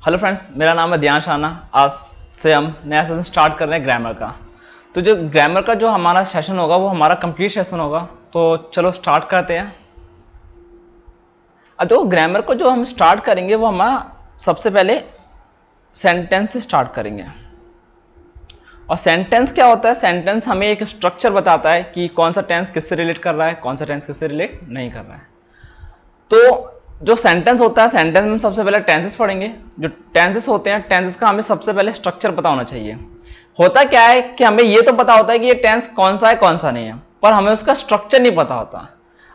Hello friends, मेरा नाम है ध्यान शाना। आज से हम नया सेशन स्टार्ट कर रहे हैं ग्रामर का। तो जो ग्रामर का जो हमारा सेशन होगा वो हमारा कंप्लीट सेशन होगा। तो चलो स्टार्ट करते हैं। अब देखो, ग्रामर को जो हम स्टार्ट करेंगे वो हमारा सबसे पहले सेंटेंस से स्टार्ट करेंगे। और सेंटेंस क्या होता है? सेंटेंस हमें एक स्ट्रक्चर बताता है कि कौन सा टेंस किससे रिलेट कर रहा है, कौन सा टेंस किससे रिलेट नहीं कर रहा है। तो जो सेंटेंस होता है, सेंटेंस में सबसे पहले टेंसेस पढ़ेंगे। जो टेंसेस होते हैं, टेंसेस का हमें सबसे पहले स्ट्रक्चर पता होना चाहिए। होता क्या है कि हमें ये तो पता होता है कि ये टेंस कौन सा है कौन सा नहीं है, पर हमें उसका स्ट्रक्चर नहीं पता होता।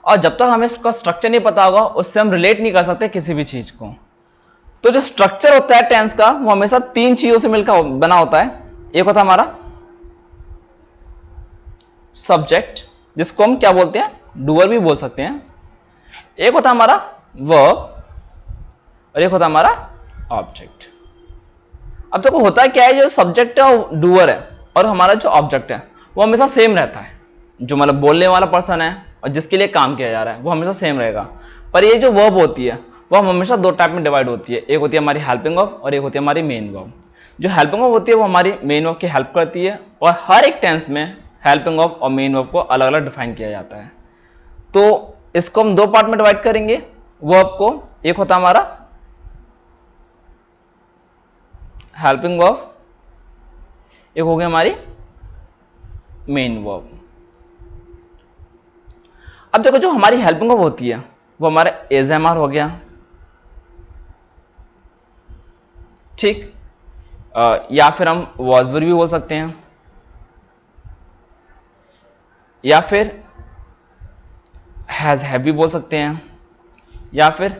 और जब तक हमें इसका स्ट्रक्चर नहीं पता होगा उससे हम रिलेट नहीं कर सकते किसी भी चीज को। तो जो स्ट्रक्चर होता है टेंस का, वो हमेशा तीन चीजों से मिलकर बना होता है। एक होता है हमारा सब्जेक्ट, जिसको हम क्या बोलते हैं, डूअर भी बोल सकते हैं। एक होता है हमारा वर्ब और एक होता है हमारा ऑब्जेक्ट। अब देखो, होता है क्या है, जो सब्जेक्ट है वो डूअर है और हमारा जो ऑब्जेक्ट है वो हमेशा सेम रहता है। जो मतलब बोलने वाला पर्सन है और जिसके लिए काम किया जा रहा है वो हमेशा सेम रहेगा। पर ये जो वर्ब होती है वो हम हमेशा दो टाइप में डिवाइड होती है। एक होती है हमारी हेल्पिंग वर्ब और एक होती है हमारी मेन वर्ब। जो हेल्पिंग वर्ब होती है वो हमारी मेन वर्ब की हेल्प करती है, और हर एक टेंस में हेल्पिंग वर्ब और मेन वर्ब को अलग अलग डिफाइन किया जाता है। तो इसको हम दो पार्ट में डिवाइड करेंगे वर्ब को। एक होता है हमारा हेल्पिंग वर्ब, एक हो गया हमारी मेन वर्ब। अब देखो, जो हमारी हेल्पिंग वर्ब होती है वो हमारा एजएमआर हो गया, ठीक। या फिर हम वॉजवर भी बोल सकते हैं, या फिर हैज हैव भी बोल सकते हैं, या फिर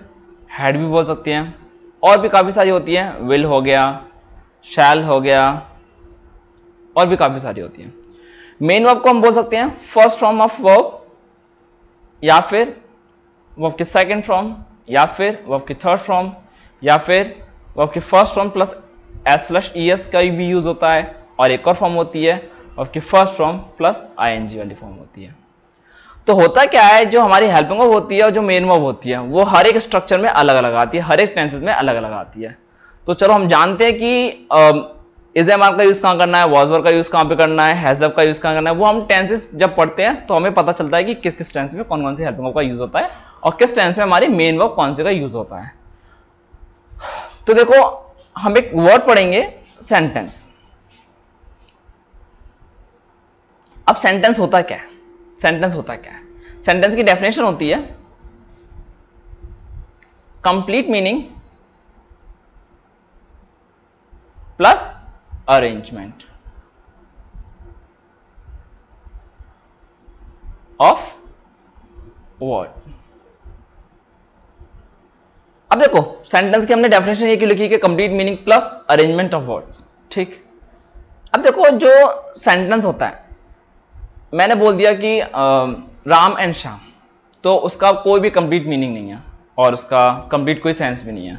हैड भी बोल सकते हैं। और भी काफी सारी होती हैं, विल हो गया, शैल हो गया, और भी काफी सारी होती हैं। मेन वर्ब को हम बोल सकते हैं फर्स्ट फॉर्म ऑफ वर्ब, या फिर वर्ब की सेकंड फॉर्म, या फिर वर्ब की थर्ड फॉर्म, या फिर वर्ब की फर्स्ट फॉर्म प्लस एस/ईएस का भी यूज होता है। और एक और फॉर्म होती है वर्ब की फर्स्ट फॉर्म प्लस आईएनजी वाली फॉर्म होती है। तो होता क्या है, जो हमारी हेल्पिंग वर्ब होती है और जो मेन वर्ब होती है वो हर एक स्ट्रक्चर में अलग अलग आती है, हर एक टेंसेस में अलग अलग आती है। तो चलो हम जानते हैं कि इज़एमआर का यूज कहां करना है, वॉजवर का यूज कहां पे करना है, हैजअप का यूज कहां करना है। वो हम टेंसेस जब पढ़ते हैं तो हमें पता चलता है कि किस किस टेंस में कौन कौन सी हेल्पिंग वर्ब का यूज होता है और किस टेंस में हमारी मेन वर्ब कौन से का यूज होता है। तो देखो, हम एक वर्ड पढ़ेंगे, सेंटेंस। अब सेंटेंस होता क्या है? सेंटेंस होता क्या है? सेंटेंस की डेफिनेशन होती है complete meaning plus arrangement of word. अब देखो, सेंटेंस की हमने डेफिनेशन ये क्यों लिखी कि complete meaning plus arrangement of word, ठीक। अब देखो, जो सेंटेंस होता है, मैंने बोल दिया कि राम एंड श्याम, तो उसका कोई भी कंप्लीट मीनिंग नहीं है और उसका कंप्लीट कोई सेंस भी नहीं है।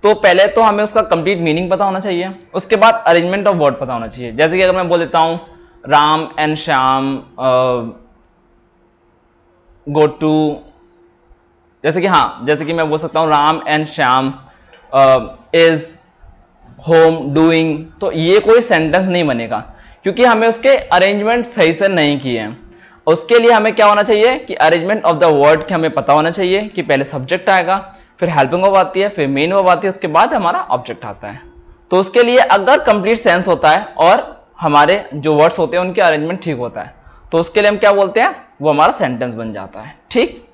तो पहले तो हमें उसका कंप्लीट मीनिंग पता होना चाहिए, उसके बाद अरेंजमेंट ऑफ वर्ड पता होना चाहिए। जैसे कि अगर मैं बोल देता हूं Ram and Shyam go to, जैसे कि जैसे कि मैं बोल सकता हूं Ram and Shyam is home doing, तो ये कोई सेंटेंस नहीं बनेगा क्योंकि हमें उसके अरेंजमेंट सही से नहीं किए हैं। उसके लिए हमें क्या होना चाहिए कि अरेंजमेंट ऑफ द वर्ड के हमें पता होना चाहिए कि पहले सब्जेक्ट आएगा, फिर हेल्पिंग वर्ब आती है, फिर मेन वर्ब आती है, उसके बाद हमारा ऑब्जेक्ट आता है। तो उसके लिए अगर कंप्लीट सेंस होता है और हमारे जो वर्ड्स होते हैं उनके अरेंजमेंट ठीक होता है, तो उसके लिए हम क्या बोलते हैं, वो हमारा सेंटेंस बन जाता है, ठीक।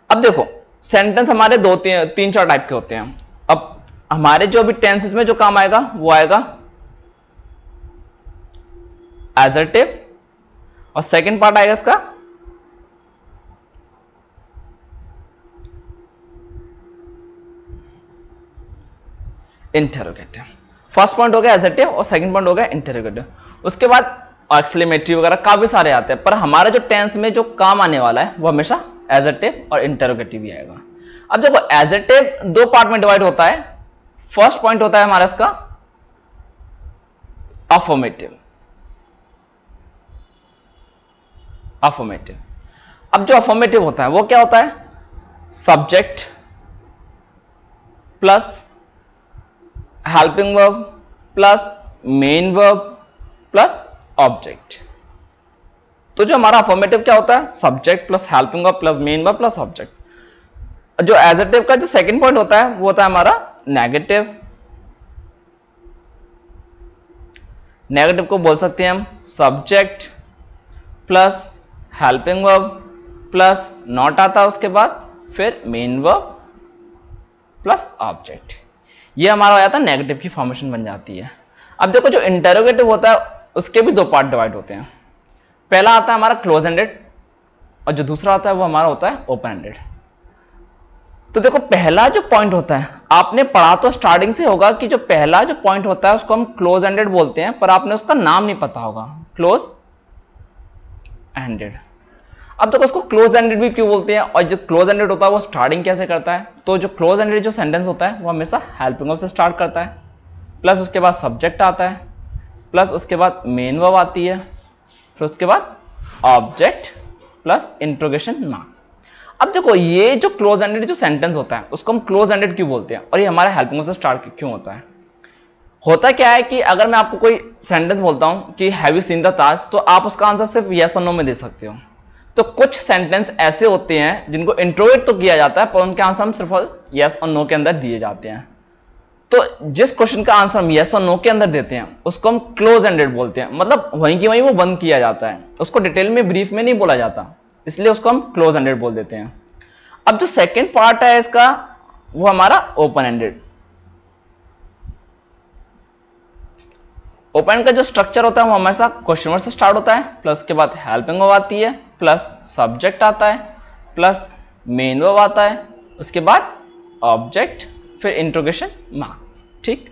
अब देखो, सेंटेंस हमारे तीन चार टाइप के होते हैं। अब हमारे जो अभी टेंसेस में जो काम आएगा वो आएगा एडजेक्टिव, और सेकंड पार्ट आएगा इसका इंटरोगेटिव। फर्स्ट पॉइंट हो गया एडजेक्टिव और सेकंड पॉइंट हो गया इंटरोगेटिव। उसके बाद एक्सक्लेमेटरी वगैरह काफी सारे आते हैं, पर हमारा जो टेंस में जो काम आने वाला है वो हमेशा एडजेक्टिव और इंटरोगेटिव ही आएगा। अब देखो, एडजेक्टिव दो पार्ट में डिवाइड होता है। फर्स्ट पॉइंट होता है हमारा इसका अफर्मेटिव। अफर्मेटिव, अब जो अफर्मेटिव होता है वो क्या होता है, subject plus helping verb plus main verb plus object. तो जो हमारा अफर्मेटिव क्या होता है, subject plus helping verb plus main verb plus object. जो एडजेक्टिव का जो सेकंड पॉइंट होता है वो होता है हमारा नेगेटिव। नेगेटिव को बोल सकते हैं हम subject plus helping verb plus not आता है उसके बाद, फिर मेन वर्ब प्लस ऑब्जेक्ट। ये हमारा हो जाता है नेगेटिव की फॉर्मेशन बन जाती है। अब देखो जो इंटरोगेटिव होता है उसके भी दो पार्ट डिवाइड होते हैं। पहला आता है हमारा क्लोज एंडेड और जो दूसरा आता है वो हमारा होता है ओपन एंडेड। तो देखो पहला जो पॉइंट होता है आपने पढ़ा तो स्टार्टिंग से होगा कि जो पहला जो पॉइंट होता है उसको हम क्लोज एंडेड बोलते हैं, पर आपने उसका नाम नहीं पता होगा, क्लोज एंडेड। अब देखो उसको क्लोज एंडेड भी क्यों बोलते हैं, और जो क्लोज एंडेड होता है वो स्टार्टिंग कैसे करता है। तो जो क्लोज एंडेड जो सेंटेंस होता है वो हमेशा हेल्पिंग वर्ब से स्टार्ट करता है, प्लस उसके बाद सब्जेक्ट आता है, प्लस उसके बाद मेन वर्ब आती है, फिर उसके बाद ऑब्जेक्ट प्लस इंट्रोगेशन मार्क। अब देखो ये जो क्लोज एंडेड जो सेंटेंस होता है उसको हम क्लोज एंडेड क्यों बोलते हैं, और ये हमारे हेल्पिंग वर्ब से स्टार्ट क्यों होता है। होता क्या है कि अगर मैं आपको कोई सेंटेंस बोलता हूं कि हैव यू सीन द ताज, तो आप उसका आंसर सिर्फ यस और नो में दे सकते हो। तो कुछ सेंटेंस ऐसे होते हैं जिनको इंट्रोगेट तो किया जाता है पर उनके आंसर हम सिर्फ यस और नो के अंदर दिए जाते हैं। तो जिस क्वेश्चन का आंसर हम यस और नो के अंदर देते हैं उसको हम क्लोज एंडेड बोलते हैं, मतलब वहीं की वहीं वो बंद किया जाता है, उसको डिटेल में ब्रीफ में नहीं बोला जाता, इसलिए उसको हम क्लोज एंडेड बोल देते हैं। अब जो सेकेंड पार्ट है इसका वो हमारा ओपन एंडेड। ओपन का जो स्ट्रक्चर होता है वो हमेशा क्वेश्चन वर्ड से स्टार्ट होता है, प्लस उसके बाद हेल्पिंग वर्ब आती है, प्लस सब्जेक्ट आता है, प्लस मेन वर्ब आता है, उसके बाद ऑब्जेक्ट, फिर इंट्रोगेशन मार्क। ठीक,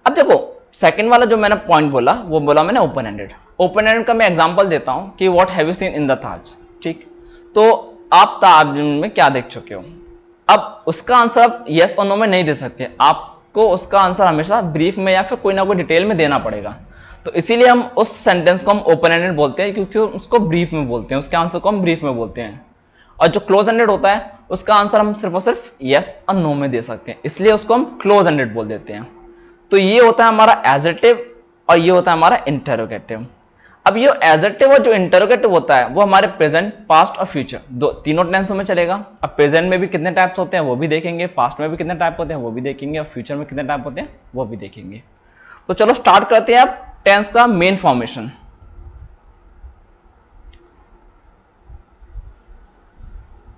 अब देखो सेकंड वाला जो मैंने पॉइंट बोला वो बोला मैंने ओपन एंडेड। ओपन एंडेड का मैं एग्जांपल देता हूं कि what have you seen in the Taj. ठीक, तो आप ताज में क्या देख चुके हो। अब उसका आंसर आप यस और नो में नहीं दे सकते, आपको उसका आंसर हमेशा ब्रीफ में या फिर कोई ना कोई डिटेल में देना पड़ेगा। तो इसीलिए हम उस सेंटेंस को हम ओपन एंडेड बोलते हैं, क्योंकि उसको ब्रीफ में बोलते हैं, उसके आंसर को हम ब्रीफ में बोलते हैं। और जो क्लोज एंडेड होता है उसका आंसर हम सिर्फ और सिर्फ यस और नो में दे सकते हैं, इसलिए उसको हम क्लोज एंडेड बोल देते हैं। तो ये होता है हमारा एडजेक्टिव और ये होता है हमारा इंटरोगेटिव। अब ये एडजेक्टिव और जो इंटरोगेटिव होता है वो हमारे प्रेजेंट, पास्ट और फ्यूचर तीनों टेंसों में चलेगा। अब प्रेजेंट में भी कितने टाइप्स होते हैं वो भी देखेंगे, पास्ट में भी कितने टाइप होते हैं वो भी देखेंगे, और फ्यूचर में कितने टाइप होते हैं वो भी देखेंगे। तो चलो स्टार्ट करते हैं अब टेंस का मेन फॉर्मेशन।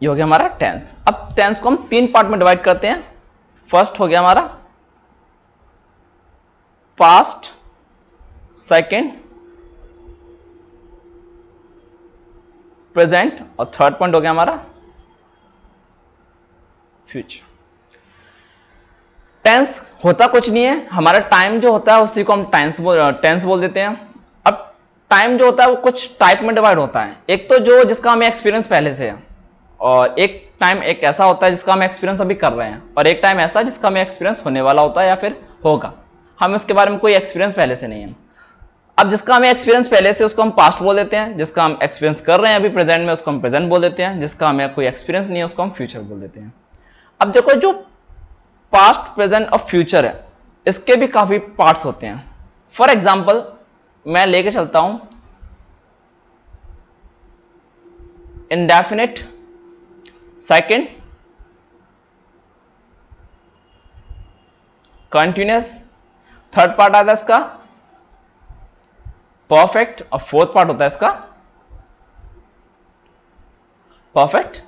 ये हो गया हमारा टेंस। अब टेंस को हम तीन पार्ट में डिवाइड करते हैं। फर्स्ट हो गया हमारा पास्ट, सेकेंड प्रेजेंट, और थर्ड पॉइंट हो गया हमारा फ्यूचर। टेंस होता कुछ नहीं है, हमारा टाइम जो होता है उसी को हम टेंस बोल देते हैं। अब टाइम जो होता है वो कुछ टाइप में डिवाइड होता है। एक तो जो जिसका हमें एक्सपीरियंस पहले से है, और एक टाइम एक ऐसा होता है जिसका हम एक्सपीरियंस अभी कर रहे हैं, और एक टाइम ऐसा जिसका हमें एक्सपीरियंस होने वाला होता है या फिर होगा, हमें उसके बारे में कोई एक्सपीरियंस पहले से नहीं है। अब जिसका हमें एक्सपीरियंस पहले से उसको हम पास्ट बोल देते हैं, जिसका हम एक्सपीरियंस कर रहे हैं अभी प्रेजेंट में उसको हम प्रेजेंट बोल देते हैं, जिसका हमें कोई एक्सपीरियंस नहीं है उसको हम फ्यूचर बोल देते हैं। अब देखो जो पास्ट, प्रेजेंट और फ्यूचर है इसके भी काफी पार्ट्स होते हैं। फॉर एग्जाम्पल मैं लेके चलता हूं indefinite, second continuous, third part आता है इसका परफेक्ट, और फोर्थ पार्ट होता है इसका परफेक्ट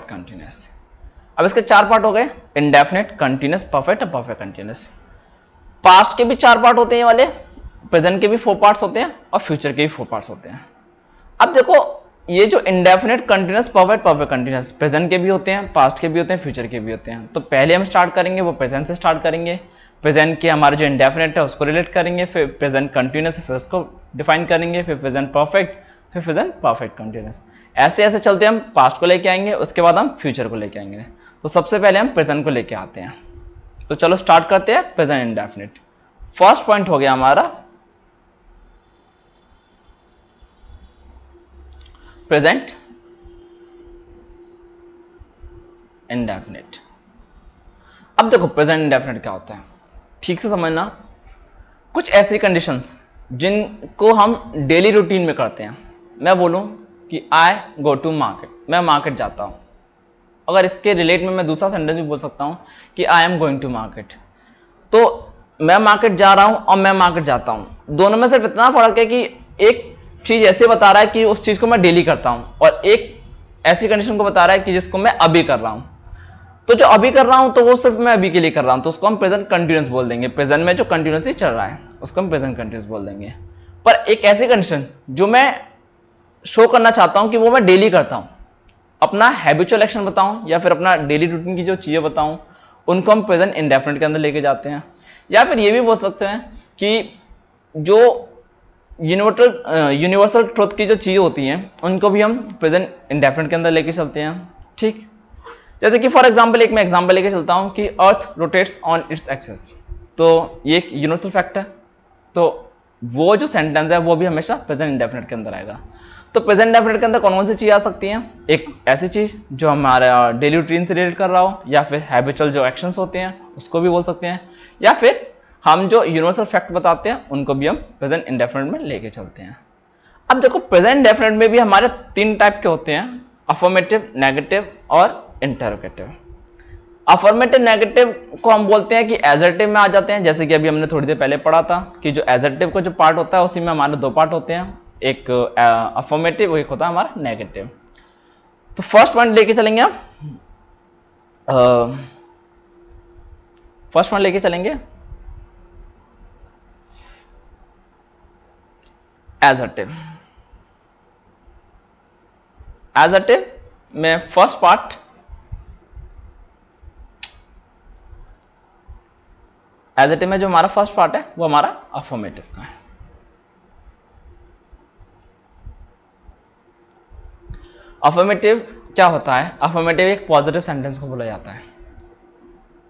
कंटिन्यूअस। अब इसके चार पार्ट हो गए, इंडेफिनिट, कंटिन्यूअस, परफेक्ट और परफेक्ट कंटिन्यूअस। पास्ट के भी चार पार्ट होते हैं वाले, प्रेजेंट के भी 4 पार्ट्स होते हैं, और फ्यूचर के भी 4 पार्ट्स होते हैं। अब देखो ये जो indefinite, continuous, perfect, perfect continuous present के भी होते हैं, पास्ट के भी होते हैं, फ्यूचर के भी होते हैं। तो पहले हम स्टार्ट करेंगे वो प्रेजेंट से स्टार्ट करेंगे। प्रेजेंट के हमारे जो इंडेफिनिट है उसको रिलेट करेंगे, फिर प्रेजेंट कंटिन्यूअस फिर उसको डिफाइन करेंगे, फिर प्रेजेंट परफेक्ट, फिर प्रेजेंट परफेक्ट कंटिन्यूअस। ऐसे ऐसे चलते हम पास्ट को लेके आएंगे, उसके बाद हम फ्यूचर को लेके आएंगे। तो सबसे पहले हम प्रेजेंट को लेके आते हैं। तो चलो स्टार्ट करते हैं प्रेजेंट इंडेफिनिट। फर्स्ट पॉइंट हो गया हमारा प्रेजेंट इंडेफिनिट। अब देखो प्रेजेंट इंडेफिनिट क्या होता है, ठीक से समझना। कुछ ऐसी कंडीशंस जिनको हम डेली रूटीन में करते हैं। मैं बोलूं कि आई गो टू मार्केट, मैं मार्केट जाता हूं। अगर इसके रिलेट में मैं दूसरा सेंटेंस भी बोल सकता हूं कि I am going to market. तो मैं मार्केट जा रहा हूं और मैं मार्केट जाता हूं, दोनों में सिर्फ इतना फर्क है कि एक चीज ऐसे बता रहा है कि उस चीज को मैं डेली करता हूं, और एक ऐसी कंडीशन को बता रहा है कि जिसको मैं अभी कर रहा हूं। तो जो अभी कर रहा हूं तो वो सिर्फ मैं अभी के लिए कर रहा हूं, तो उसको हम प्रेजेंट कंटिन्यूअस बोल देंगे। प्रेजेंट में जो कंटिन्यूअसली चल रहा है उसको हम प्रेजेंट कंटिन्यूअस बोल देंगे। पर एक ऐसी कंडीशन जो मैं शो करना चाहता हूं कि वो मैं डेली करता हूं, अपना हैबिचुअल एक्शन बताऊं या फिर अपना डेली रूटीन की जो चीजें बताऊं, उनको हम प्रेजेंट इंडेफिनिट के अंदर लेके जाते हैं। या फिर ये भी बोल सकते हैं कि जो यूनिवर्सल ट्रुथ की जो चीजें होती हैं उनको भी हम प्रेजेंट इंडेफिनिट के अंदर लेके चलते हैं। ठीक, जैसे कि फॉर एग्जांपल एक मैं एग्जांपल लेके चलता हूं कि अर्थ रोटेट्स ऑन इट्स एक्सिस, तो ये एक यूनिवर्सल फैक्ट है, तो वो जो सेंटेंस है वो भी हमेशा प्रेजेंट इंडेफिनिट के अंदर आएगा। तो प्रेजेंट इंडेफिनिट के अंदर कौन कौन सी चीज आ सकती हैं, एक ऐसी चीज जो हमारा डेली रूटीन से रिलेट कर रहा हो, या फिर हैबिचुअल जो एक्शंस होते हैं उसको भी बोल सकते हैं, या फिर हम जो यूनिवर्सल फैक्ट बताते हैं उनको भी हम प्रेजेंट इंडेफिनिट में लेके चलते हैं। अब देखो प्रेजेंट इंडेफिनिट में भी हमारे 3 टाइप के होते हैं, अफर्मेटिव, नेगेटिव और इंटरोगेटिव। अफर्मेटिव नेगेटिव को हम बोलते हैं कि एजर्टिव में आ जाते हैं, जैसे कि अभी हमने थोड़ी देर पहले पढ़ा था कि जो एजर्टिव का जो पार्ट होता है उसी में हमारे 2 पार्ट होते हैं, एक अफर्मेटिव, एक होता है हमारा नेगेटिव। तो फर्स्ट पॉइंट लेके चलेंगे हम, फर्स्ट पॉइंट लेके चलेंगे एजर्टिव। एजर्टिव में फर्स्ट पार्ट एजर्टिव में जो हमारा फर्स्ट पार्ट है वो हमारा अफर्मेटिव का है। अफर्मेटिव क्या होता है, अफर्मेटिव एक पॉजिटिव सेंटेंस को बोला जाता है।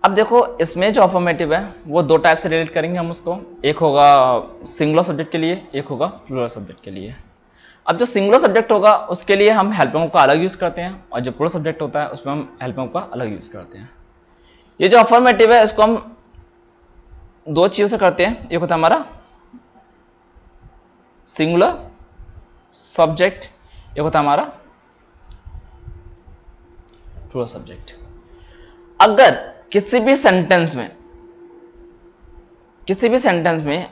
अब देखो इसमें जो अफर्मेटिव है वो 2 टाइप से रिलेट करेंगे हम उसको, एक होगा सिंगुलर सब्जेक्ट के लिए, एक होगा प्लूरल सब्जेक्ट के लिए। अब जो सिंगुलर सब्जेक्ट होगा उसके लिए हम हेल्प वर्ब का अलग यूज करते हैं, और जो प्लूरल सब्जेक्ट होता है उसमें हम हेल्प वर्ब का अलग यूज करते हैं। ये जो अफर्मेटिव है इसको हम 2 चीजों से करते हैं, एक होता है हमारा सिंगुलर सब्जेक्ट, एक होता है हमारा प्लूरल सब्जेक्ट। अगर किसी भी सेंटेंस में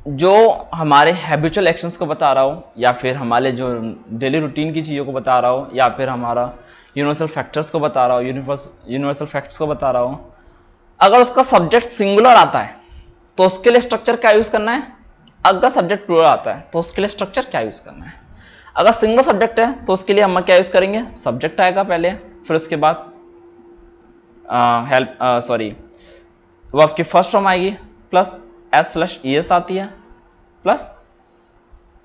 जो हमारे हैबिचुअल एक्शंस को बता रहा हो, या फिर हमारे जो डेली रूटीन की चीज़ों को बता रहा हो, या फिर हमारा यूनिवर्सल फैक्टर्स को बता रहा हो, यूनिवर्सल फैक्ट्स को बता रहा हो, अगर उसका सब्जेक्ट सिंगुलर आता है तो उसके लिए स्ट्रक्चर क्या यूज करना है, अगर सब्जेक्ट प्लूरल आता है तो उसके लिए स्ट्रक्चर क्या यूज करना है। अगर सिंगुलर सब्जेक्ट है तो उसके लिए हम क्या यूज करेंगे, सब्जेक्ट आएगा पहले, फिर उसके बाद वर्ब की फर्स्ट फॉर्म आएगी, प्लस s/es आती है, प्लस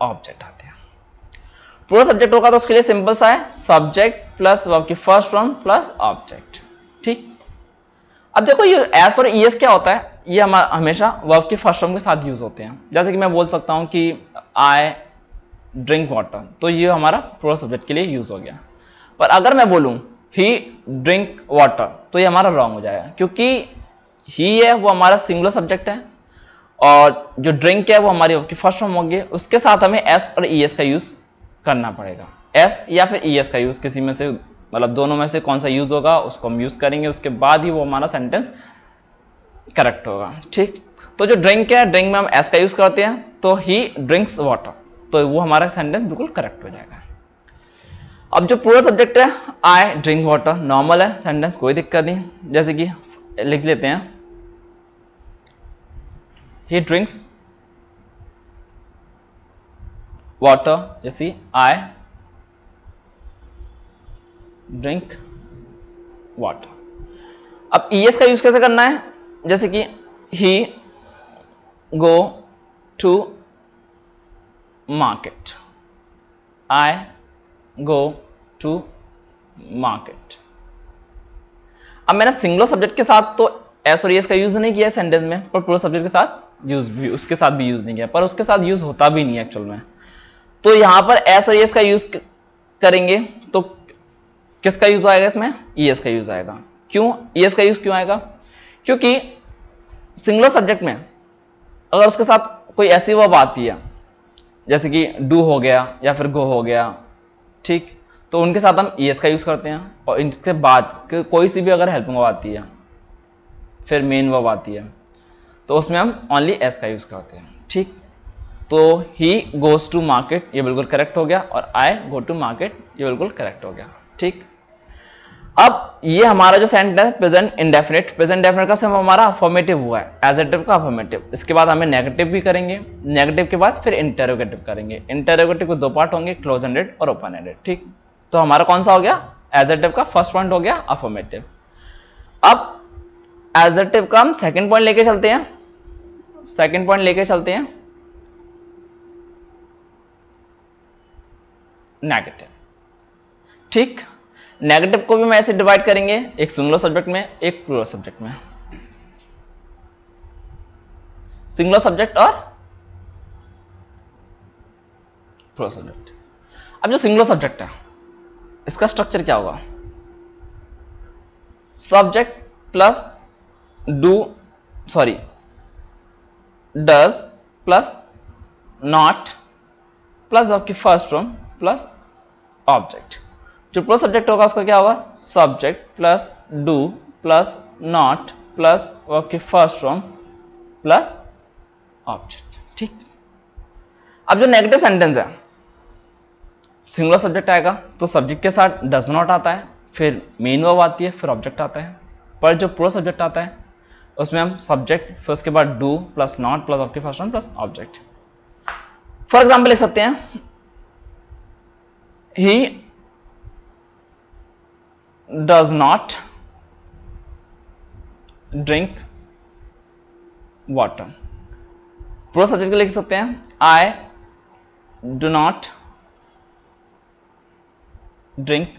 ऑब्जेक्ट आते हैं। प्लूरल सब्जेक्ट होगा तो उसके लिए सिंपल सा है, सब्जेक्ट प्लस वर्ब की फर्स्ट फॉर्म प्लस ऑब्जेक्ट। ठीक, अब देखो ये एस और ईएस क्या होता है, ये हमेशा वर्ब की फर्स्ट फॉर्म के साथ यूज होते हैं। जैसे कि मैं बोल सकता हूं कि आई ड्रिंक वाटर, तो ये हमारा प्लूरल सब्जेक्ट के लिए यूज हो गया। पर अगर मैं बोलूं ही ड्रिंक वाटर तो ये हमारा रॉन्ग हो जाएगा, क्योंकि ही है वो हमारा सिंगुलर सब्जेक्ट है, और जो ड्रिंक है वो हमारी वर्ब की फर्स्ट फॉर्म होगी, उसके साथ हमें एस और ईएस का यूज करना पड़ेगा। एस या फिर ईएस का यूज, किसी में से, मतलब दोनों में से कौन सा यूज होगा उसको हम यूज करेंगे, उसके बाद ही वो हमारा सेंटेंस करेक्ट होगा। ठीक, तो जो ड्रिंक है, ड्रिंक में हम एस का यूज करते हैं, तो ही ड्रिंक्स वाटर, तो वो हमारा सेंटेंस बिल्कुल करेक्ट हो जाएगा। अब जो प्लूरल सब्जेक्ट है, आई ड्रिंक वाटर, नॉर्मल है सेंटेंस, कोई दिक्कत नहीं। जैसे कि लिख लेते हैं ही ड्रिंक्स वाटर, जैसे आई ड्रिंक वाटर। अब ईएस का यूज कैसे करना है, जैसे कि he go to market, I go to market. अब मैंने सिंगुलर सब्जेक्ट के साथ तो एस और एस का यूज नहीं किया सेंटेंस में, पर प्लूरल सब्जेक्ट के साथ उसके साथ भी यूज नहीं किया, पर उसके साथ यूज होता भी नहीं है एक्चुअल में। तो यहां पर एस और एस का यूज करेंगे तो किसका यूज आएगा इसमें? ईएस का यूज आएगा। क्यों ईएस का यूज क्यों आएगा? क्योंकि सिंगुलर सब्जेक्ट में अगर उसके साथ कोई ऐसी वर्ब आती है जैसे कि डू हो गया या फिर गो हो गया, ठीक, तो उनके साथ हम ईएस का यूज करते हैं। और इनके बाद कोई सी भी अगर हेल्पिंग वर्ब आती है, फिर मेन वर्ब आती है, तो उसमें हम ओनली एस का यूज करते हैं, ठीक। तो ही गोज टू मार्केट, ये बिल्कुल करेक्ट हो गया, और आई गो टू मार्केट, ये बिल्कुल करेक्ट हो गया, ठीक। अब ये हमारा जो sentence present indefinite, present indefinite का सिर्फ हमारा अफर्मेटिव हुआ है, एडजेक्टिव का अफर्मेटिव। इसके बाद हमें नेगेटिव भी करेंगे, नेगेटिव के बाद फिर इंटरोगेटिव करेंगे। इंटरोगेटिव के दो पार्ट होंगे, क्लोज एंडेड और ओपन एंडेड, ठीक। तो हमारा कौन सा हो गया? एडजेक्टिव का फर्स्ट पॉइंट हो गया अफर्मेटिव। अब एडजेक्टिव का हम सेकंड पॉइंट लेके चलते हैं, सेकंड पॉइंट लेके चलते हैं नेगेटिव, ठीक। नेगेटिव को भी मैं ऐसे डिवाइड करेंगे, एक सिंगुलर सब्जेक्ट में, एक प्लूरल सब्जेक्ट में। सिंगुलर सब्जेक्ट और प्लूरल सब्जेक्ट। अब जो सिंगुलर सब्जेक्ट है इसका स्ट्रक्चर क्या होगा? Subject plus does plus not plus आपकी फर्स्ट फॉर्म प्लस ऑब्जेक्ट। जो प्लस सब्जेक्ट होगा उसका क्या होगा? Subject plus do plus not plus verb की फर्स्ट फॉर्म प्लस ऑब्जेक्ट, ठीक। अब जो नेगेटिव सेंटेंस है, सिंगुलर सब्जेक्ट आएगा तो सब्जेक्ट के साथ डज नॉट आता है, फिर मेन वर्ब आती है, फिर ऑब्जेक्ट आता है। पर जो प्लस सब्जेक्ट आता है उसमें हम सब्जेक्ट फिर उसके बाद do plus not plus verb की first form plus object. For example लिख सकते हैं, he does not drink water। Pro subject को लिख सकते हैं, I do not drink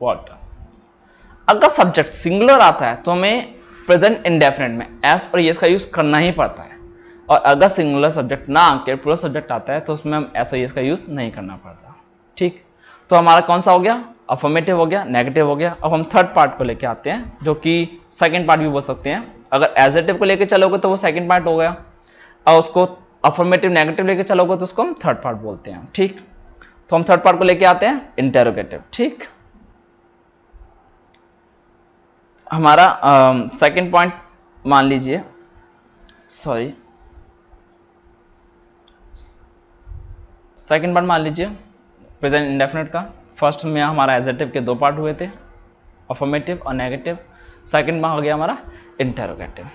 water। अगर सब्जेक्ट सिंगुलर आता है तो हमें प्रेजेंट इंडेफिनिट में एस और यस का यूज करना ही पड़ता है, और अगर सिंगुलर सब्जेक्ट ना आके प्रो सब्जेक्ट आता है तो उसमें हम एस और यस का यूज नहीं करना पड़ता, ठीक। तो हमारा कौन सा हो गया? अफर्मेटिव हो गया, नेगेटिव हो गया। अब हम थर्ड पार्ट को लेके आते हैं जो कि सेकंड पार्ट भी बोल सकते हैं। अगर एडजेक्टिव को लेके चलोगे तो वो सेकंड पार्ट हो गया, और उसको अफर्मेटिव नेगेटिव लेके चलोगे तो उसको हम थर्ड पार्ट बोलते हैं, ठीक। तो हम थर्ड पार्ट को लेके आते हैं इंटरोगेटिव, ठीक। हमारा सेकंड पॉइंट मान लीजिए, सॉरी सेकंड पार्ट मान लीजिए प्रेजेंट इंडेफिनिट का। फर्स्ट में हमारा एडजेक्टिव के दो पार्ट हुए थे, अफर्मेटिव और नेगेटिव। सेकंड में हो गया हमारा इंटरोगेटिव।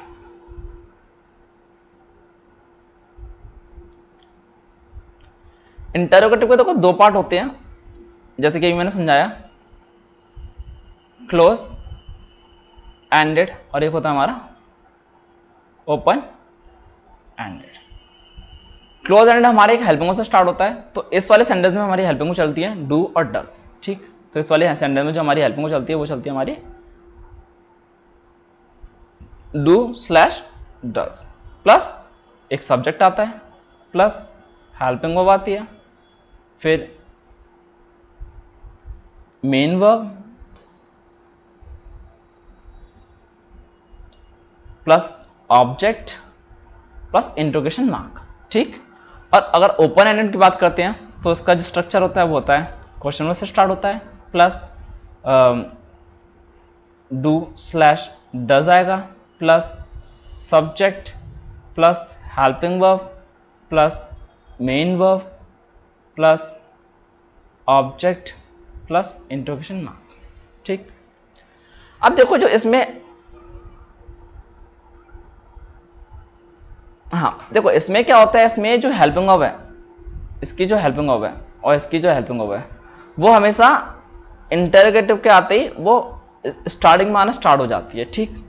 इंटरोगेटिव के देखो दो पार्ट होते हैं, जैसे कि मैंने समझाया, क्लोज एंडेड और एक होता है हमारा ओपन एंडेड। क्लोज एंडेड हमारे एक हेल्पिंग से स्टार्ट होता है, तो इस वाले सेंटेंस में हमारी हेल्पिंग चलती है डू और डज, ठीक। तो इस वाले सेंटेंस में जो हमारी हेल्पिंग चलती है वो चलती है हमारी डू स्लैश डज, प्लस एक सब्जेक्ट आता है, प्लस हेल्पिंग वर्ब आती है, फिर main verb plus object plus interrogation mark, ठीक। और अगर ओपन एंडेड की बात करते हैं तो इसका जो स्ट्रक्चर होता है वो होता है क्वेश्चन वर्ड से स्टार्ट होता है, प्लस डू स्लैश डज आएगा, plus subject plus helping verb plus main verb plus object plus interrogation mark, ठीक। अब देखो जो इसमें, हाँ देखो इसमें क्या होता है, इसमें जो हेल्पिंग वर्ब है, इसकी जो हेल्पिंग वर्ब है और इसकी जो हेल्पिंग वर्ब है वो हमेशा इंटरोगेटिव के आते ही वो स्टार्टिंग में आना स्टार्ट हो जाती है, ठीक।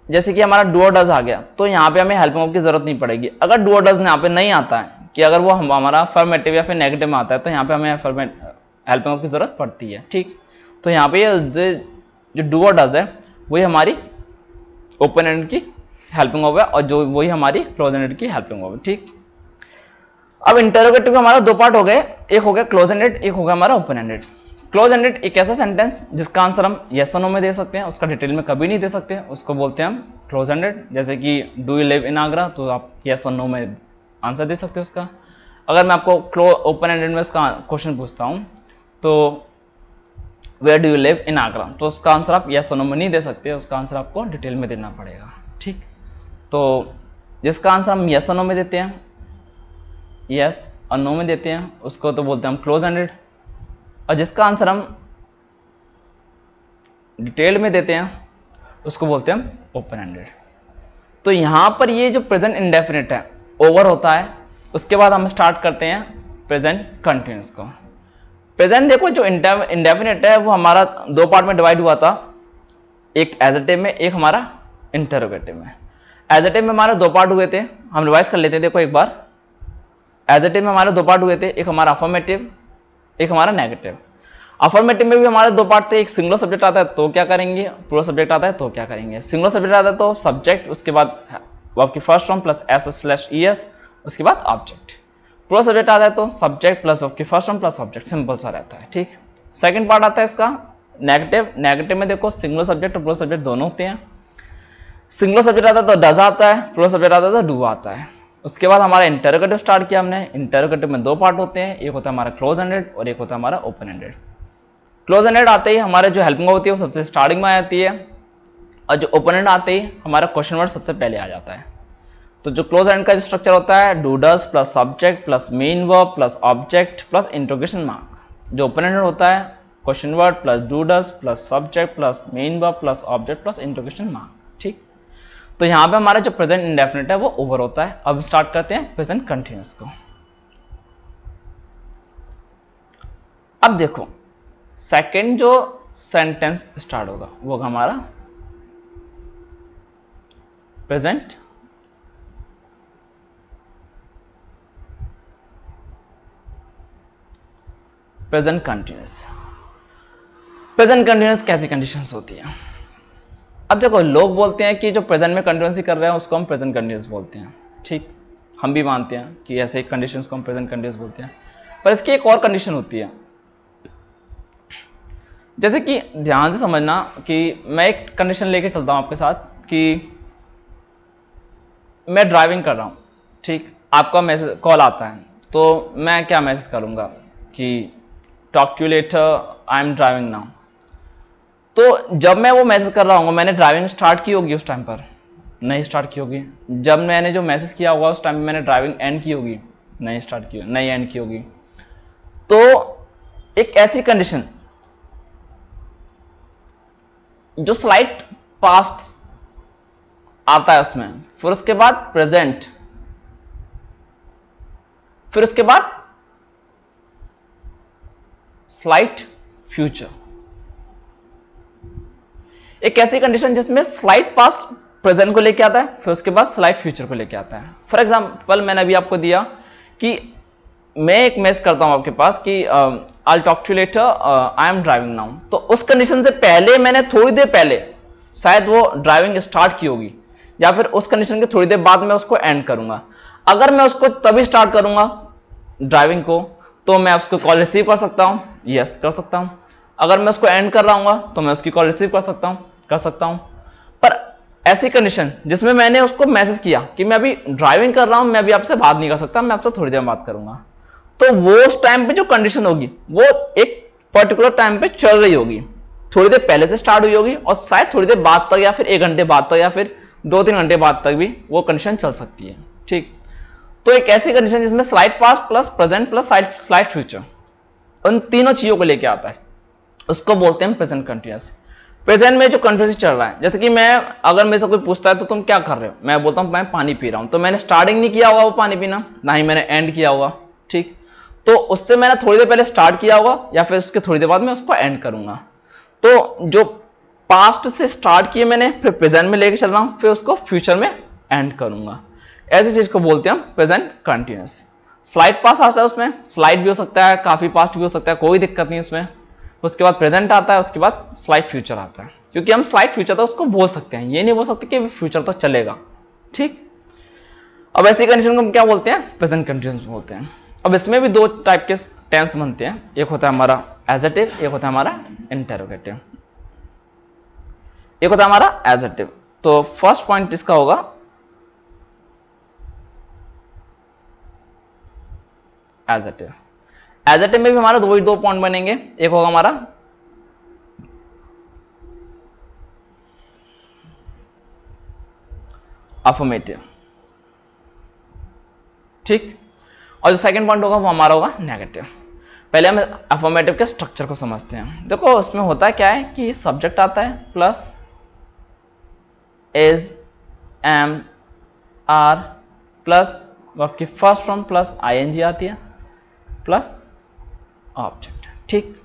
जैसे कि हमारा डू और डज आ गया तो यहाँ पे हमें हेल्पिंग वर्ब की जरूरत नहीं पड़ेगी। अगर डू और डज यहाँ पे नहीं आता है कि अगर वो हमारा अफर्मेटिव या फिर नेगेटिव में आता है तो यहाँ पे हमें हेल्पिंग वर्ब की जरूरत पड़ती है, ठीक। तो यहाँ पे जो डू और डज है वही हमारी ओपन एंड की हेल्पिंग वर्ब है और जो वही हमारी क्लोज एंडेड की हेल्पिंग वर्ब है, ठीक। अब इंटरोगेटिव हमारा दो पार्ट हो गए, एक हो गया क्लोज एंडेड, एक हो गया हमारा ओपन एंडेड। क्लोज एंडेड एक ऐसा सेंटेंस जिसका आंसर हम यस और नो में दे सकते हैं, उसका डिटेल में कभी नहीं दे सकते, उसको बोलते हैं हम क्लोज एंडेड। जैसे कि do you live in Agra, तो आप यस और नो में आंसर दे सकते हो उसका। अगर मैं आपको ओपन एंडेड में उसका क्वेश्चन पूछता हूँ तो where do you live in Agra, तो उसका आंसर आप यस और नो में नहीं दे सकते, उसका आंसर आपको डिटेल में देना पड़ेगा। ठीक, तो जिसका आंसर हम यस और नो में देते हैं, यस और नो में देते हैं, उसको तो बोलते हैं हम क्लोज एंडेड। और जिसका आंसर हम डिटेल में देते हैं उसको बोलते हैं हम ओपन एंडेड। तो यहां पर ये जो प्रेजेंट इंडेफिनिट है ओवर होता है, उसके बाद हम स्टार्ट करते हैं प्रेजेंट कंटिन्यूअस को। प्रेजेंट देखो जो इंडेफिनिट है वो हमारा दो पार्ट में डिवाइड हुआ था, एक एडजेक्टिव में, एक हमारा इंटरोगेटिव में। एडजेक्टिव में हमारे दो पार्ट हुए थे, हम रिवाइज कर लेते हैं। देखो एक बार, एडजेक्टिव में हमारे दो पार्ट हुए थे, एक हमारा अफर्मेटिव, एक हमारा नेगेटिव। अफर्मेटिव में भी हमारे दो पार्ट थे, एक सिंगुलर सब्जेक्ट आता है तो क्या करेंगे, प्लूरल सब्जेक्ट आता है तो क्या करेंगे। सिंगुलर सब्जेक्ट आता है तो सब्जेक्ट, उसके बाद वर्ब की फर्स्ट फॉर्म प्लस एस/ईएस, उसके बाद ऑब्जेक्ट। प्लूरल सब्जेक्ट आता है तो सब्जेक्ट प्लस वर्ब की first form plus object, simple सा रहता है। ठीक, सेकंड पार्ट आता है इसका नेगेटिव। नेगेटिव में देखो सिंगुलर सब्जेक्ट और प्लूरल सब्जेक्ट दोनों होते हैं। सिंगुलर सब्जेक्ट आता है तो डज आता है, प्लूरल सब्जेक्ट आता है तो डू आता है। उसके बाद हमारा इंटरोगेटिव स्टार्ट किया हमने। इंटरोगेटिव में दो पार्ट होते हैं, एक होता है हमारा क्लोज एंडेड और एक होता है हमारा ओपन एंडेड। क्लोज एंडेड आते ही हमारे जो हेल्पिंग होती है वो सबसे स्टार्टिंग में आ जाती है, और जो ओपन एंड आते ही हमारा क्वेश्चन वर्ड सबसे पहले आ जाता है। तो जो क्लोज एंड का जो स्ट्रक्चर होता है, do does plus subject plus main verb plus object plus interrogation mark. जो ओपन एंडेड होता है, question word plus do does plus subject plus main verb plus object plus interrogation mark. ठीक, तो यहां पे हमारा जो प्रेजेंट इंडेफिनिट है वो ओवर होता है। अब स्टार्ट करते हैं प्रेजेंट कंटिन्यूअस को। अब देखो सेकंड जो सेंटेंस स्टार्ट होगा वो होगा हमारा प्रेजेंट कंटिन्यूअस। प्रेजेंट कंटिन्यूअस कैसी कंडीशंस होती है? अब देखो लोग बोलते हैं कि जो प्रेजेंट में कंटिन्यूअस कर रहे हैं उसको हम प्रेजेंट कंटिन्यूअस बोलते हैं। ठीक, हम भी मानते हैं कि ऐसे कंडीशंस को हम प्रेजेंट कंटिन्यूअस बोलते हैं, पर इसकी एक और कंडीशन होती है। जैसे कि ध्यान से समझना कि मैं एक कंडीशन लेके चलता हूं आपके साथ कि मैं ड्राइविंग कर रहा हूं। ठीक, आपका मैसेज कॉल आता है तो मैं क्या मैसेज करूंगा कि talk to you later, I am driving now. तो जब मैं वो मैसेज कर रहा हूँ, मैंने ड्राइविंग स्टार्ट की होगी उस टाइम पर? नहीं स्टार्ट की होगी। जब मैंने जो मैसेज किया होगा उस टाइम में मैंने ड्राइविंग एंड की होगी? नहीं स्टार्ट की, नहीं एंड की होगी। तो एक ऐसी कंडीशन जो स्लाइट पास्ट आता है उसमें, फिर उसके बाद प्रेजेंट, फिर उसके बाद स्लाइट फ्यूचर। एक ऐसी कंडीशन जिसमें स्लाइट पास्ट प्रेजेंट को लेके आता है, फिर उसके बाद स्लाइट फ्यूचर को लेके आता है। फॉर एग्जांपल मैंने अभी आपको दिया कि मैं एक मैसेज करता हूं आपके पास कि I talk to later, I am driving now. तो उस कंडीशन से पहले मैंने थोड़ी देर पहले शायद वो ड्राइविंग स्टार्ट की होगी, या फिर उस कंडीशन के थोड़ी देर बाद मैं उसको एंड करूंगा। अगर मैं उसको तभी स्टार्ट करूंगा ड्राइविंग को, तो मैं उसको कॉल रिसीव कर सकता हूं, यस कर सकता हूं। अगर मैं उसको एंड कर रहा हूं तो मैं उसकी कॉल रिसीव कर सकता हूं। पर ऐसी कंडीशन जिसमें मैंने उसको मैसेज किया कि मैं अभी ड्राइविंग कर रहा हूं, मैं अभी आपसे बात नहीं कर सकता, मैं आपसे थोड़ी देर बात करूंगा, तो वो उस टाइम पे जो कंडीशन होगी वो एक पर्टिकुलर टाइम पे चल रही होगी, थोड़ी देर पहले से स्टार्ट हुई होगी और शायद थोड़ी देर बाद तक, या फिर 1 घंटे बाद तक, या फिर 2-3 घंटे बाद तक भी वो कंडीशन चल सकती है। ठीक, तो एक ऐसी कंडीशन जिसमें slight past plus present plus slight future, उन तीनों चीजों को लेके आता है, उसको बोलते हैं प्रेजेंट कंटिन्यूअस। प्रेजेंट में जो कंटिन्यूअस चल रहा है, जैसे कि मैं, अगर मेरे से कोई पूछता है तो तुम क्या कर रहे हो, मैं बोलता हूं मैं पानी पी रहा हूं, तो मैंने स्टार्टिंग नहीं किया होगा वो पानी पीना, ना ही मैंने एंड किया होगा। ठीक, तो उससे मैंने थोड़ी देर पहले स्टार्ट किया होगा, या फिर उसके थोड़ी देर बाद मैं उसको एंड करूंगा। तो जो पास्ट से स्टार्ट किए मैंने, फिर प्रेजेंट में लेके चल रहा हूं, फिर उसको फ्यूचर में एंड करूंगा। ऐसी चीज को बोलते हैं हम प्रेजेंट कंटिन्यूअस। स्लाइड पास्ट आता है, उसमें स्लाइड भी हो सकता है, काफी पास्ट भी हो सकता है, कोई दिक्कत नहीं उसमें। उसके बाद प्रेजेंट आता है, उसके बाद स्लाइड फ्यूचर आता है, क्योंकि हम स्लाइड फ्यूचर तक उसको बोल सकते हैं, ये नहीं बोल सकते कि फ्यूचर तक चलेगा। ठीक, अब ऐसी कंडीशन को हम क्या बोलते हैं, प्रेजेंट कंटिन्यूअस बोलते हैं। अब इसमें भी दो टाइप के टेंस बनते हैं, एक होता है हमारा एजेटिव, एक होता है हमारा इंटेरोगेटिव, एक होता है हमारा एजेटिव। तो फर्स्ट पॉइंट इसका होगा एजेटिव। एजेटिव में भी हमारा दो पॉइंट बनेंगे, एक होगा हमारा अफर्मेटिव, ठीक, और जो सेकंड पॉइंट होगा वो हमारा होगा नेगेटिव। पहले हम अफर्मेटिव के स्ट्रक्चर को समझते हैं। देखो उसमें होता है क्या है कि सब्जेक्ट आता है plus is, am, are plus आपकी फर्स्ट फॉर्म प्लस आईएनजी आती है प्लस ऑब्जेक्ट, ठीक।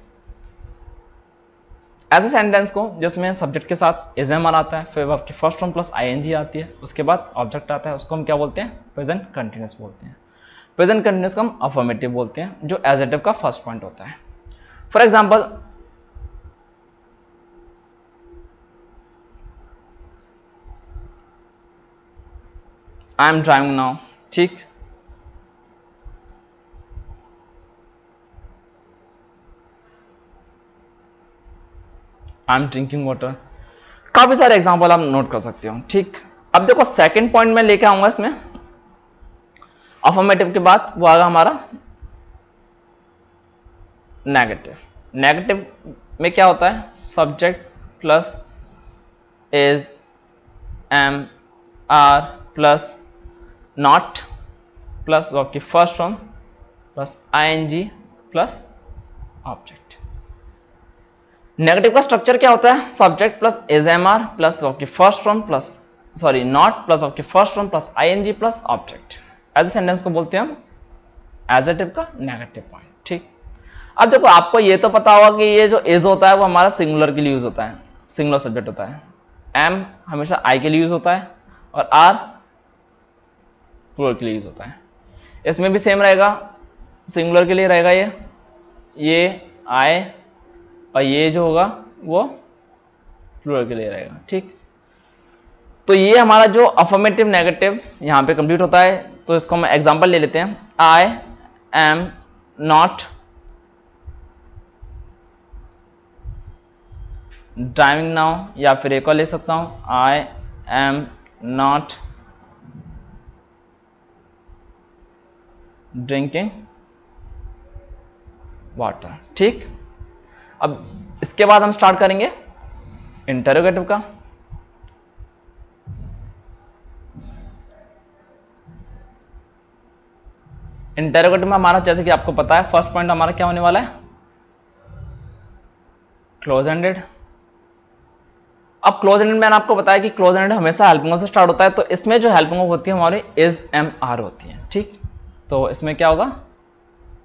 ऐसे सेंटेंस को जिसमें सब्जेक्ट के साथ इज, एम, आर आता है, फिर आपकी फर्स्ट फॉर्म प्लस आईएनजी आती है, उसके बाद ऑब्जेक्ट आता है, उसको हम क्या बोलते हैं? प्रेजेंट कंटिन्यूअस बोलते हैं। प्रेजेंट कंटिन्यूअस को हम अफर्मेटिव बोलते हैं, जो एजेटिव का फर्स्ट पॉइंट होता है। For example, I am driving now, ठीक। आई एम ड्रिंकिंग वाटर, काफी सारे एग्जाम्पल आप नोट कर सकते हो, ठीक। अब देखो सेकंड पॉइंट में लेके आऊंगा इसमें अफर्मेटिव के बाद, वो आएगा हमारा नेगेटिव। नेगेटिव में क्या होता है? Subject plus is, am, are plus not plus आपकी first form plus ING plus object. Negative का स्ट्रक्चर क्या होता है? Subject plus is, am, are plus आपकी first form plus not plus आपकी first form plus ING plus object. ऐसे sentence को बोलते हैं हम एजेटिव का नेगेटिव पॉइंट, ठीक। अब देखो आपको ये तो पता होगा कि ये जो इज होता है वो हमारा सिंगुलर के लिए यूज होता है, सिंगुलर सब्जेक्ट होता है। एम हमेशा आई के लिए यूज होता है और आर प्लूरल के लिए यूज होता है। इसमें भी सेम रहेगा, सिंगुलर के लिए रहेगा ये आई, और ये जो होगा वो प्लूरल के लिए रहेगा, ठीक। तो ये हमारा जो अफर्मेटिव नेगेटिव यहां पे कंप्लीट होता है। तो इसको हम एग्जांपल ले लेते हैं। I am not driving now, या फिर एक और ले सकता हूं, I am not drinking water, ठीक। अब इसके बाद हम स्टार्ट करेंगे इंटरोगेटिव का। इंटरोगेटिव में हमारा जैसे कि आपको पता है फर्स्ट पॉइंट हमारा क्या होने वाला है? Close ended. अब क्लोज एंडेड मैंने आपको बताया कि क्लोज एंडेड हमेशा हेल्पिंग से स्टार्ट होता है, तो इसमें जो हेल्पिंग होती है हमारी इज, एम, आर होती है, ठीक। तो इसमें क्या होगा?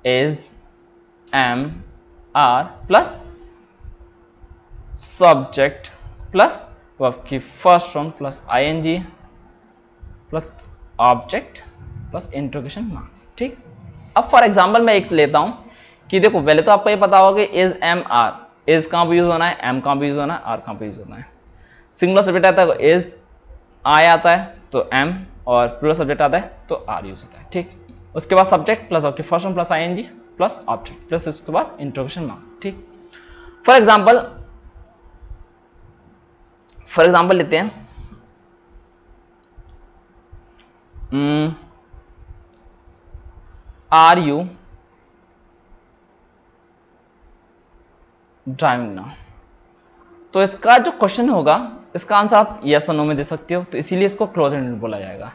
Is, am, are plus subject plus verb की first form plus ING plus object plus interrogation mark, ठीक। अब फॉर एग्जांपल मैं एक लेता हूं कि देखो पहले तो आपको ये पता होगा कि इज, एम, आर, इज कहां पे यूज होना है, एम कहां पे यूज होना है, आर कहां पे यूज होना है। सिंगुलर सब्जेक्ट आता है तो इज, आई आता है तो एम, और प्लूरल सब्जेक्ट आता है तो आर यूज होता है, ठीक। उसके बाद सब्जेक्ट प्लस आपकी first form plus ING plus object plus उसके बाद इंट्रोगेशन मार्क, ठीक। फॉर एग्जाम्पल लेते हैं, आर यू ड्राइविंग नाउ। तो इसका जो क्वेश्चन होगा इसका आंसर आप यस और नो में दे सकते हो, तो इसीलिए इसको क्लोज एंडेड बोला जाएगा।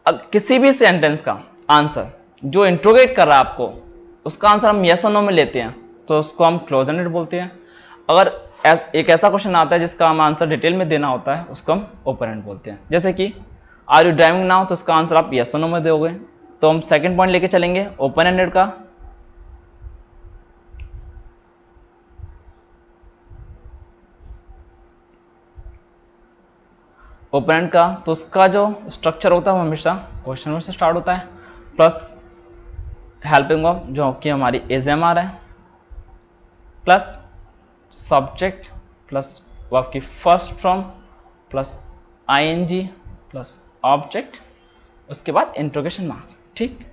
अब किसी भी सेंटेंस का आंसर जो इंट्रोगेट कर रहा है आपको, उसका आंसर हम यस और नो में लेते हैं तो उसको हम क्लोज एंडेड बोलते हैं। अगर एक ऐसा क्वेश्चन आता है जिसका हम आंसर डिटेल में देना होता है, उसको हम ओपन एंड बोलते हैं। जैसे कि आर यू ड्राइविंग नाउ, तो उसका आंसर आप यस और नो में दोगे, तो हम सेकंड पॉइंट लेके चलेंगे ओपन एंडेड का। ओपन एंड का तो उसका जो स्ट्रक्चर होता है वो हमेशा क्वेश्चन वर्ड से स्टार्ट होता है, प्लस हेल्पिंग ऑफ जो कि हमारी इज, एम, आर है, प्लस सब्जेक्ट प्लस वर्ब की first form plus ING plus object, उसके बाद इंट्रोगेशन मार्क, ठीक।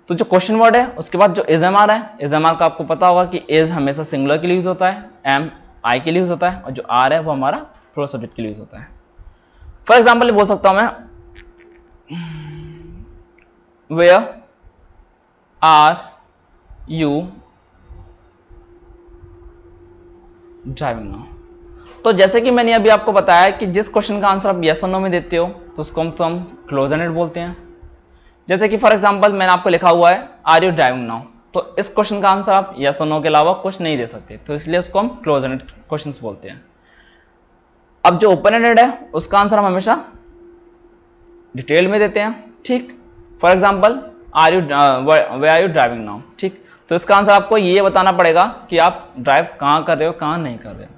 तो जो क्वेश्चन वर्ड है उसके बाद जो इज एम आर है, इज एम आर का आपको पता होगा कि इज हमेशा सिंगुलर के लिए यूज होता है, एम आई के लिए यूज होता है, और जो आर है वो हमारा प्लूरल सब्जेक्ट के लिए यूज होता है। फॉर एग्जाम्पल बोल सकता हूं मैं where are you driving now. तो जैसे कि मैंने अभी आपको बताया कि जिस क्वेश्चन का आंसर आप यस और नो में देते हो तो उसको हम क्लोज एंडेड बोलते हैं। जैसे कि फॉर एग्जांपल मैंने आपको लिखा हुआ है आर यू ड्राइविंग नाउ, तो इस क्वेश्चन का आंसर आप यस और नो के अलावा कुछ नहीं दे सकते, तो इसलिए उसको हम क्लोज एंडेड क्वेश्चंस बोलते हैं। अब जो ओपन एंडेड है उसका आंसर हम हमेशा डिटेल में देते हैं, ठीक। For example are you where are you driving now, ठीक। तो इसका आंसर आपको ये बताना पड़ेगा कि आप ड्राइव कहाँ कर रहे हो, कहाँ नहीं कर रहे हो।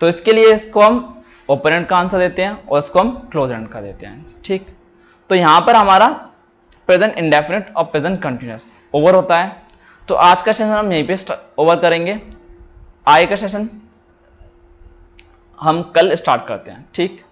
तो इसके लिए इसको हम ओपन एंड का आंसर देते हैं और इसको हम क्लोज एंड का देते हैं, ठीक। तो यहां पर हमारा प्रेजेंट इंडेफिनिट और प्रेजेंट कंटिन्यूअस ओवर होता है। तो आज का सेशन हम यहीं पे ओवर करेंगे, आगे का सेशन हम कल स्टार्ट करते हैं, ठीक।